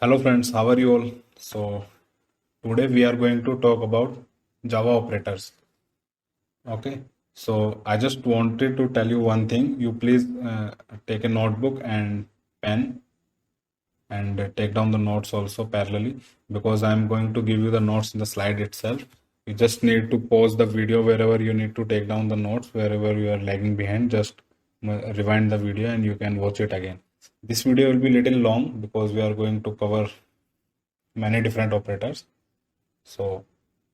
Hello friends, how are you all? So today we are going to talk about Java operators. Okay, so I just wanted to tell you one thing. You please take a notebook and pen and take down the notes also parallelly, because I'm going to give you the notes in the slide itself. You just need to pause the video wherever you need to take down the notes, wherever you are lagging behind, just rewind the video and you can watch it again. This video will be little long because we are going to cover many different operators. So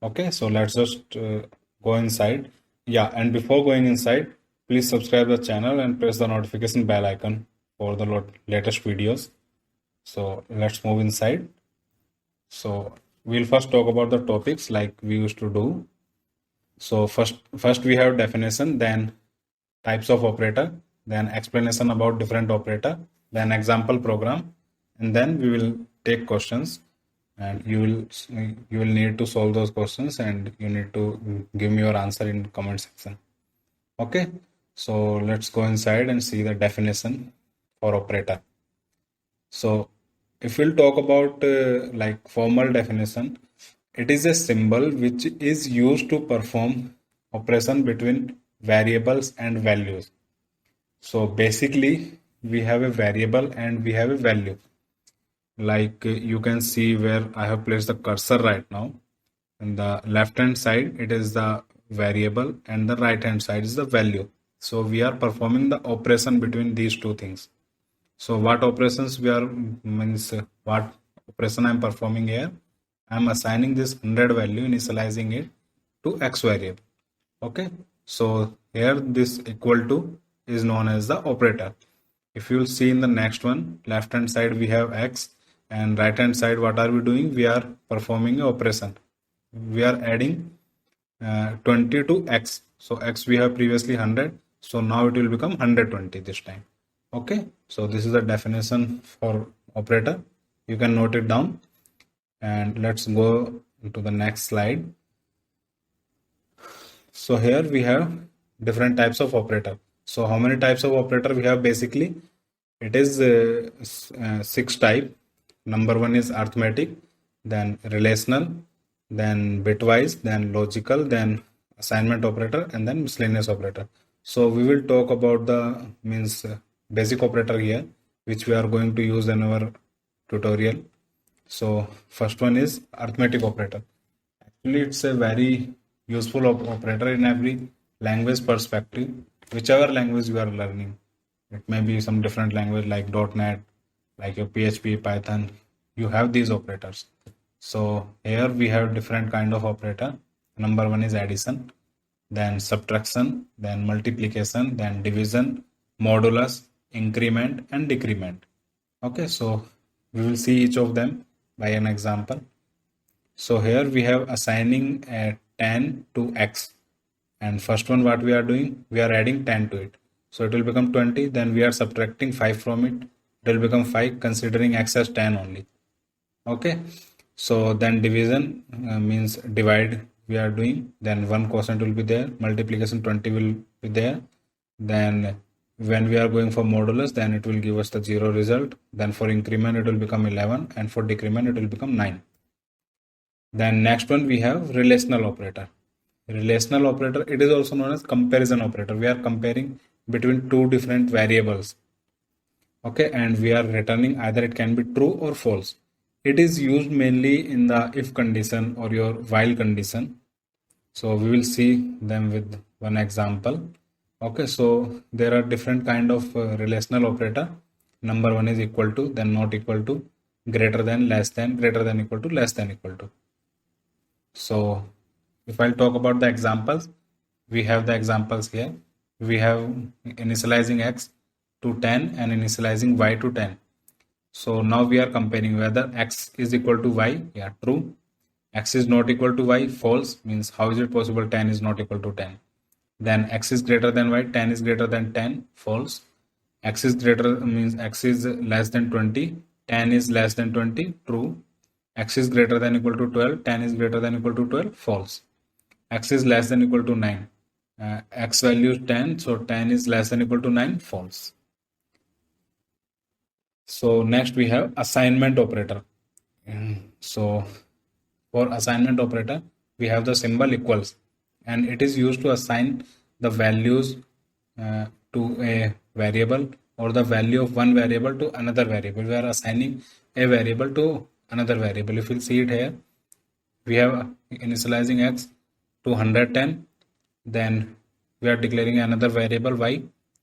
okay, so let's just go inside. Yeah, and before going inside, please subscribe the channel and press the notification bell icon for the latest videos. So let's move inside. So we'll first talk about the topics like we used to do. So first we have definition, then types of operator, then explanation about different operator, then example program, and then we will take questions, and you will need to solve those questions, and you need to give me your answer in comment section. Okay, so let's go inside and see the definition for operator. So if we'll talk about like formal definition, it is a symbol which is used to perform operation between variables and values. So basically we have a variable and we have a value. Like you can see where I have placed the cursor right now. On the left hand side it is the variable and the right hand side is the value. So we are performing the operation between these two things. So what operations we are means what operation I am performing here? I am assigning this 100 value, initializing it to x variable. Okay, so here this equal to is known as the operator. If you will see in the next one, left hand side we have x, and right hand side what are we doing? We are performing a operation. We are adding 20 to x. So x we have previously 100, so now it will become 120 this time. Okay, so this is the definition for operator. You can note it down, and let's go to the next slide. So here we have different types of operator. So how many types of operator we have? Basically it is 6 type. Number one is arithmetic, then relational, then bitwise, then logical, then assignment operator, and then miscellaneous operator. So we will talk about the basic operator here, which we are going to use in our tutorial. So first one is arithmetic operator. Actually it's a very useful operator in every language perspective, whichever language you are learning. It may be some different language like .NET, like your PHP, Python. You have these operators. So here we have different kind of operator. Number one is addition, then subtraction, then multiplication, then division, modulus, increment, and decrement. Okay, so we will see each of them by an example. So here we have assigning 10 to x, and first one what we are doing, we are adding 10 to it, so it will become 20. Then we are subtracting 5 from it, it will become 5, considering x as 10 only. Okay, so then division means divide we are doing, then 1 quotient will be there, multiplication 20 will be there. Then when we are going for modulus, then it will give us the 0 result. Then for increment it will become 11, and for decrement it will become 9. Then next one we have relational operator. Relational operator, it is also known as comparison operator. We are comparing between two different variables. Okay, and we are returning either it can be true or false. It is used mainly in the if condition or your while condition. So we will see them with one example. Okay, so there are different kind of relational operator. Number one is equal to, then not equal to, greater than, less than, greater than equal to, less than equal to. So if I'll talk about the examples, we have the examples here. We have initializing x to 10 and initializing y to 10. So now we are comparing whether x is equal to y, yeah, true. X is not equal to y, false, means how is it possible 10 is not equal to 10. Then x is greater than y, 10 is greater than 10, false. X is greater means x is less than 20, 10 is less than 20, true. X is greater than equal to 12, 10 is greater than equal to 12, false. X is less than equal to 9. X value is 10, so 10 is less than equal to 9, false. So next we have assignment operator. So for assignment operator, we have the symbol equals, and it is used to assign the values to a variable, or the value of one variable to another variable. We are assigning a variable to another variable. If you see it here, we have initializing x to 110, then we are declaring another variable y,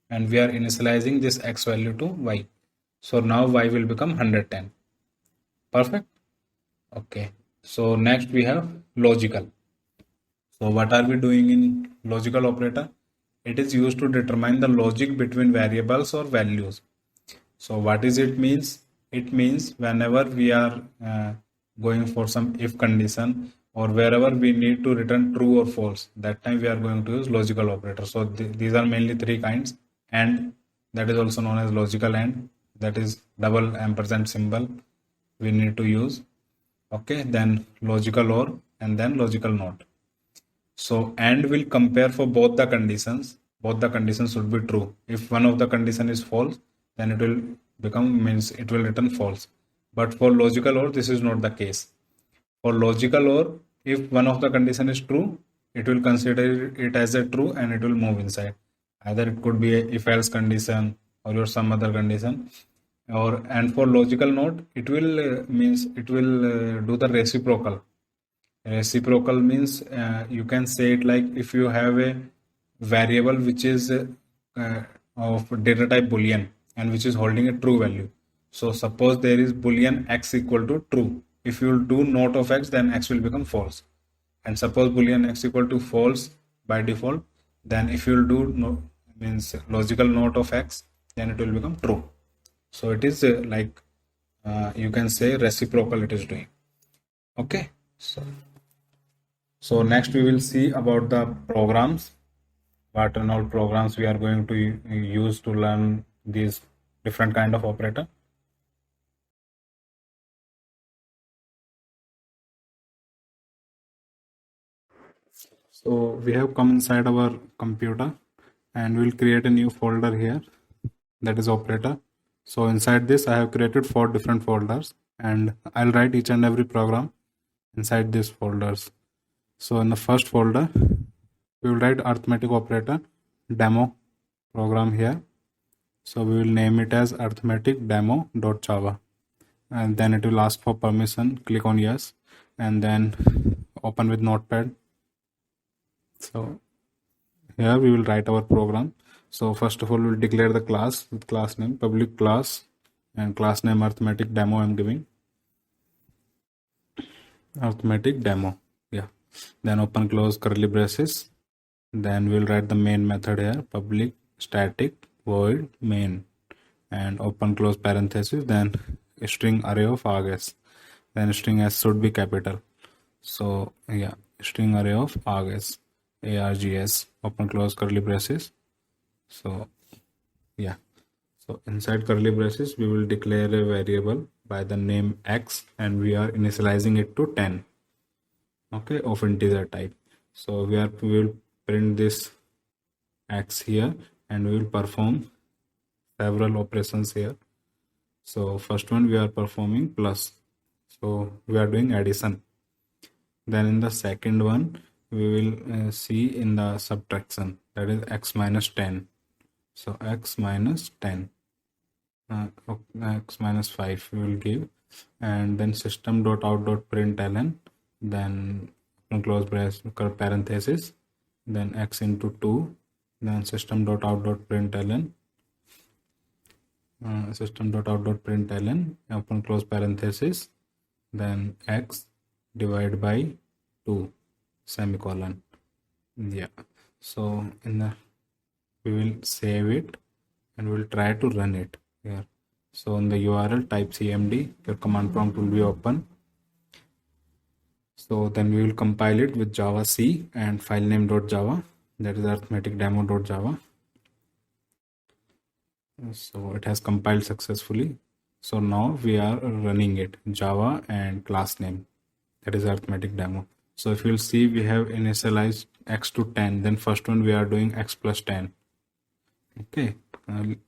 and we are initializing this x value to y. So now y will become 110. Perfect. Okay. So next we have logical. So what are we doing in logical operator? It is used to determine the logic between variables or values. So what is it means? It means whenever we are going for some if condition, or wherever we need to return true or false, that time we are going to use logical operator. So these are mainly three kinds, and that is also known as logical and, that is double ampersand symbol we need to use. Okay, then logical or, and then logical not. So and will compare for both the conditions. Both the conditions should be true. If one of the condition is false, then it will become, means it will return false. But for logical or, this is not the case. For logical or, if one of the condition is true, it will consider it as a true and it will move inside. Either it could be a if else condition or some other condition. Or, and for logical not, it will means it will do the reciprocal. Reciprocal means you can say it like, if you have a variable which is of data type boolean and which is holding a true value. So suppose there is boolean x equal to true. If you will do not of x, then x will become false. And suppose boolean x equal to false by default, then if you will do no, means logical not of x, then it will become true. So it is like you can say reciprocal it is doing. Okay. So next we will see about the programs. What and all programs we are going to use to learn these different kind of operator. So we have come inside our computer and we'll create a new folder here, that is operator. So inside this I have created 4 different folders, and I'll write each and every program inside these folders. So in the first folder we will write arithmetic operator demo program here. So we will name it as arithmetic demo.java, and then it will ask for permission. Click on yes, and then open with notepad. So here we will write our program. So first of all we'll declare the class with class name public class, and class name arithmetic demo I'm giving, arithmetic demo. Yeah, then open close curly braces. Then we'll write the main method here, public static void main, and open close parenthesis, then string array of args. Then string s should be capital. So yeah, string array of args, args, open close curly braces. So yeah, so inside curly braces we will declare a variable by the name x, and we are initializing it to 10, okay, of integer type. So we will print this x here, and we will perform several operations here. So first one we are performing plus, so we are doing addition. Then in the second one we will see in the subtraction, that is x minus 10. So x minus 10, x minus 5 we will give, and then system.out.println, then close parenthesis, then x into 2, then system.out.println, system.out.println, open close parenthesis, then x divided by 2 semicolon. Yeah, so in the we will save it and we will try to run it here. So in the URL type cmd, your command prompt will be open. So then we will compile it with javac and file name.java, that is arithmetic demo.java. So it has compiled successfully. So now we are running it, java and class name, that is arithmetic demo. So if you'll see, we have initialized x to 10, then first one we are doing x plus 10. Okay,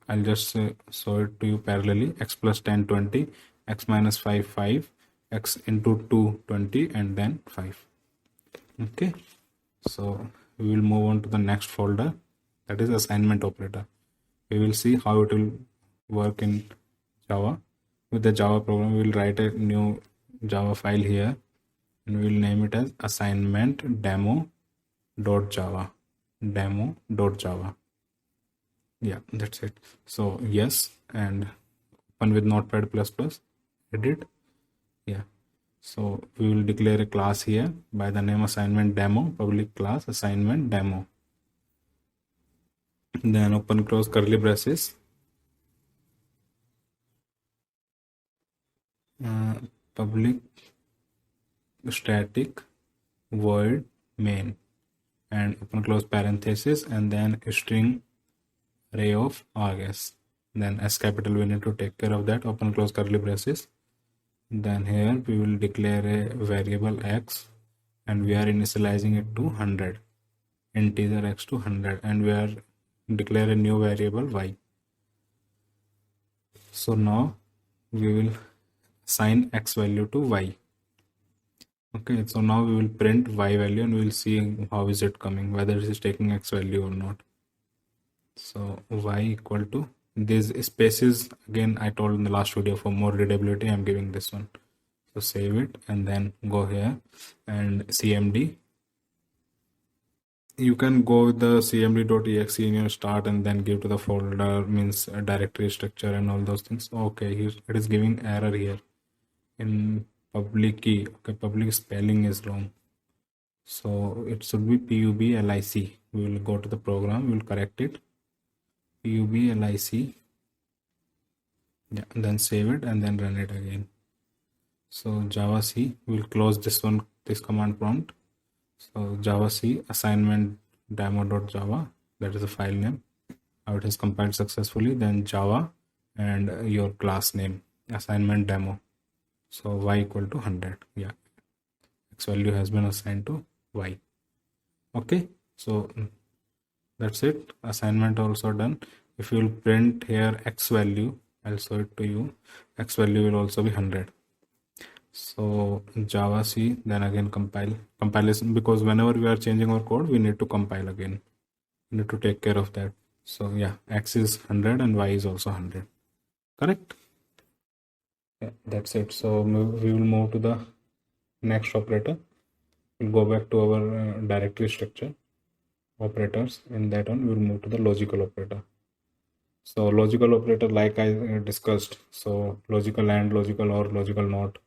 I'll just show it to you parallelly. X plus 10 20, x minus 5 5, x into 2 20 and then 5. Okay, so we will move on to the next folder, that is assignment operator. We will see how it will work in Java. With the Java program, we will write a new Java file here and we will name it as assignment demo.java. Demo.java. Yeah, that's it. So yes, and open with Notepad++, edit. Yeah, so we will declare a class here by the name assignment demo, public class assignment demo. Then open close curly braces. Public static void main and open close parenthesis and then a string array of args. Then S capital we need to take care of that. Open close curly braces. Then here we will declare a variable x and we are initializing it to 100, integer x to 100, and we are declare a new variable y. So now we will assign x value to y. Okay, so now we will print y value and we will see how is it coming, whether it is taking x value or not. So y equal to these spaces, again I told in the last video, for more readability I'm giving this one. So save it and then go here and cmd. You can go with the cmd.exe in your start and then give to the folder, means directory structure and all those things. Okay, here it is giving error here in public key. Okay, public spelling is wrong, so it should be public. We will go to the program, we will correct it, public. Yeah, and then save it and then run it again. So java c, we will close this one, this command prompt. So java c assignment demo.java, that is the file name. How it has compiled successfully. Then java and your class name assignment demo. So y equal to 100. Yeah, x value has been assigned to y. Okay, so that's it. Assignment also done. If you will print here x value, I'll show it to you. X value will also be 100. So java c, then again compilation, because whenever we are changing our code, we need to compile again. We need to take care of that. So yeah, x is 100 and y is also 100. Correct? Yeah, that's it. So we will move to the next operator. We'll go back to our directory structure operators. In that one, we'll move to the logical operator. So logical operator, like I discussed, so logical and, logical or, logical not,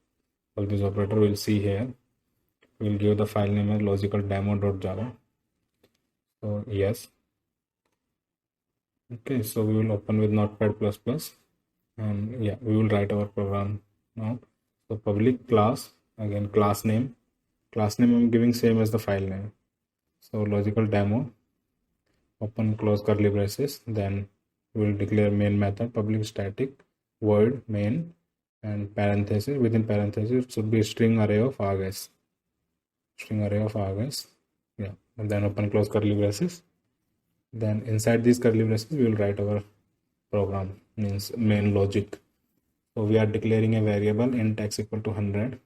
all these operator we'll see here. We'll give the file name as logical demo.java. So yes. Okay, so we will open with Notepad++, and yeah, we will write our program now. So public class, again class name I'm giving same as the file name. So logical demo, open close curly braces, then we will declare main method public static void main and parenthesis, within parenthesis it should be string array of args. Yeah, and then open close curly braces. Then inside these curly braces we will write our program, means main logic. So we are declaring a variable int x equal to 100.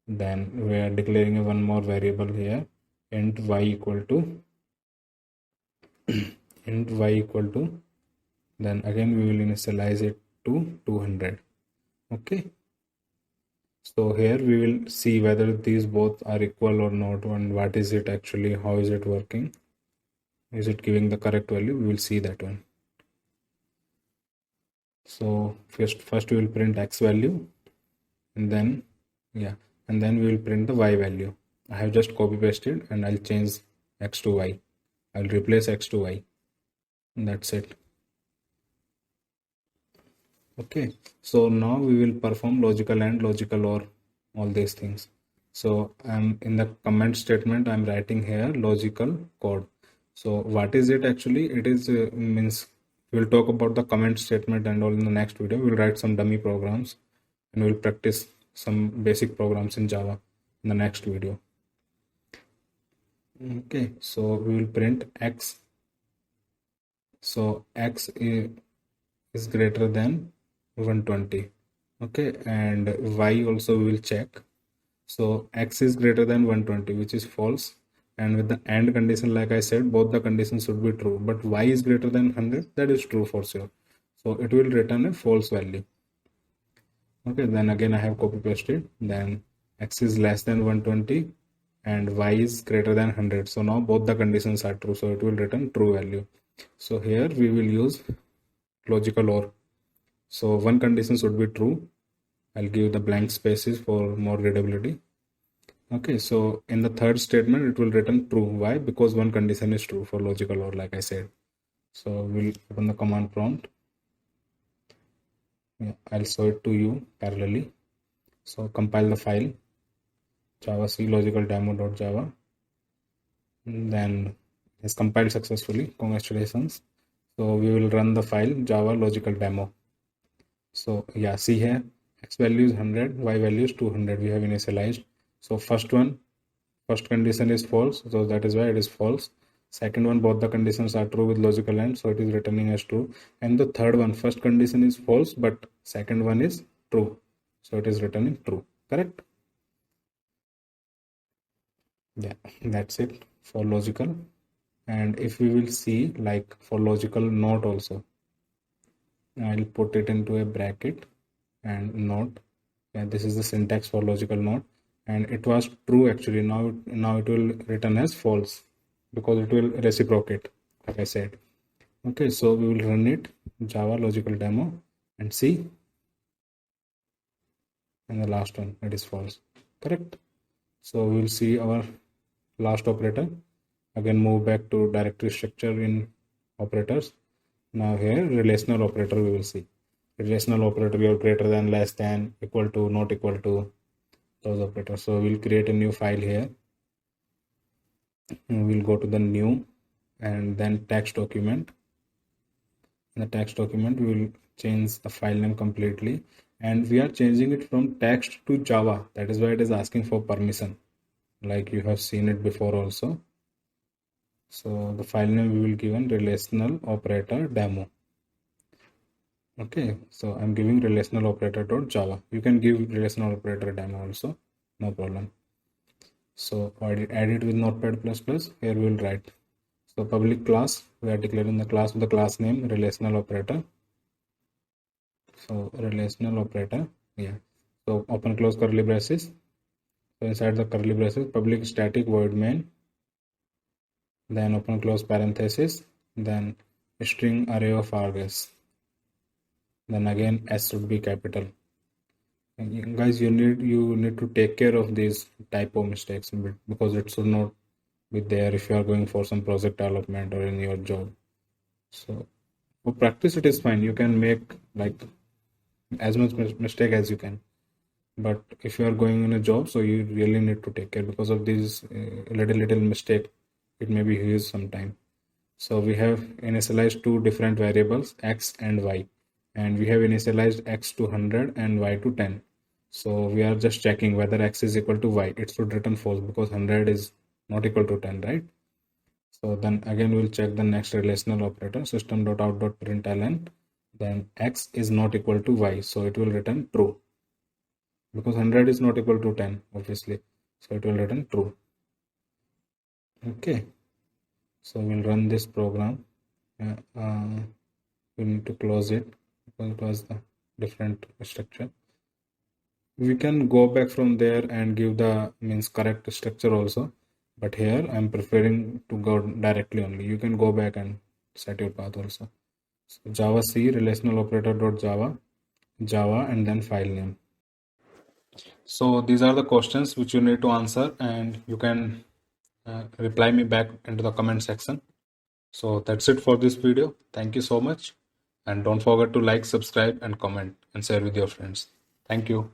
Then we are declaring a one more variable here, int y equal to then again we will initialize it to 200. Okay, so here we will see whether these both are equal or not, and what is it actually, how is it working, is it giving the correct value. We will see that one. So first we will print x value, and then yeah, and then we will print the y value. I have just copy pasted and I'll change x to y. I'll replace x to y, and that's it. Okay, so now we will perform logical and, logical or, all these things. So I'm in the comment statement, I'm writing here logical code. So what is it actually? It is means we'll talk about the comment statement and all in the next video. We'll write some dummy programs and we'll practice some basic programs in Java in the next video. Okay, so we will print x. So x is greater than 120. Okay, and y also we will check. So x is greater than 120, which is false. And with the AND condition, like I said, both the conditions should be true. But y is greater than 100, that is true for sure. So it will return a false value. Okay, then again I have copy pasted. Then x is less than 120 and y is greater than 100. So now both the conditions are true. So it will return true value. So here we will use logical OR. So one condition should be true. I'll give the blank spaces for more readability. Okay, so in the third statement, it will return true. Why? Because one condition is true for logical OR, like I said. So we'll open the command prompt. Yeah, I'll show it to you parallelly. So compile the file, java c logical demo.java. Then it's compiled successfully. Congratulations. So we will run the file java logical demo. So yeah, see here, x value is 100, y value is 200. We have initialized. So first condition is false, so that is why it is false. Second one, both the conditions are true with logical AND, so it is returning as true. And the third one, first condition is false, but second one is true, so it is returning true. Correct? Yeah, that's it for logical. And if we will see, like for logical NOT also, I'll put it into a bracket and NOT. Yeah, this is the syntax for logical NOT, and it was true actually. Now it will return as false because it will reciprocate, like I said. Okay, so we will run it java logical demo and see. And the last one, it is false. Correct? So we will see our last operator. Again, move back to directory structure in operators. Now here relational operator we will see. Relational operator, we have greater than, less than, equal to, not equal to, those operators. So we'll create a new file here. We'll go to the new and then text document. In the text document, we will change the file name completely, and we are changing it from text to Java. That is why it is asking for permission, like you have seen it before also. So the file name we will give an relational operator demo. Okay, so I'm giving relational operator.java. You can give relational operator demo also, no problem. So add it with notepad++. Here we will write. So public class, we are declaring the class with the class name relational operator. So relational operator, yeah. So open close curly braces. So inside the curly braces, public static void main. Then open close parenthesis. Then string array of args. Then again S should be capital. And guys, you need to take care of these typo mistakes because it should not be there if you are going for some project development or in your job. So for practice it is fine. You can make like as much mistake as you can. But if you are going in a job, so you really need to take care because of these little mistake. It may be huge sometime. So we have initialized two different variables, x and y, and we have initialized x to 100 and y to 10. So we are just checking whether x is equal to y. It should return false because 100 is not equal to 10, right? So then again we'll check the next relational operator, system.out.println. Then x is not equal to y, so it will return true because 100 is not equal to 10, obviously, so it will return true. Okay, so we'll run this program. We need to close it because it was the different structure. We can go back from there and give the correct structure also, but here I'm preferring to go directly only. You can go back and set your path also. So java c relational operator.java, java, and then file name. So these are the questions which you need to answer, and you can reply me back into the comment section. So that's it for this video. Thank you so much, and don't forget to like, subscribe, and comment and share with your friends. Thank you.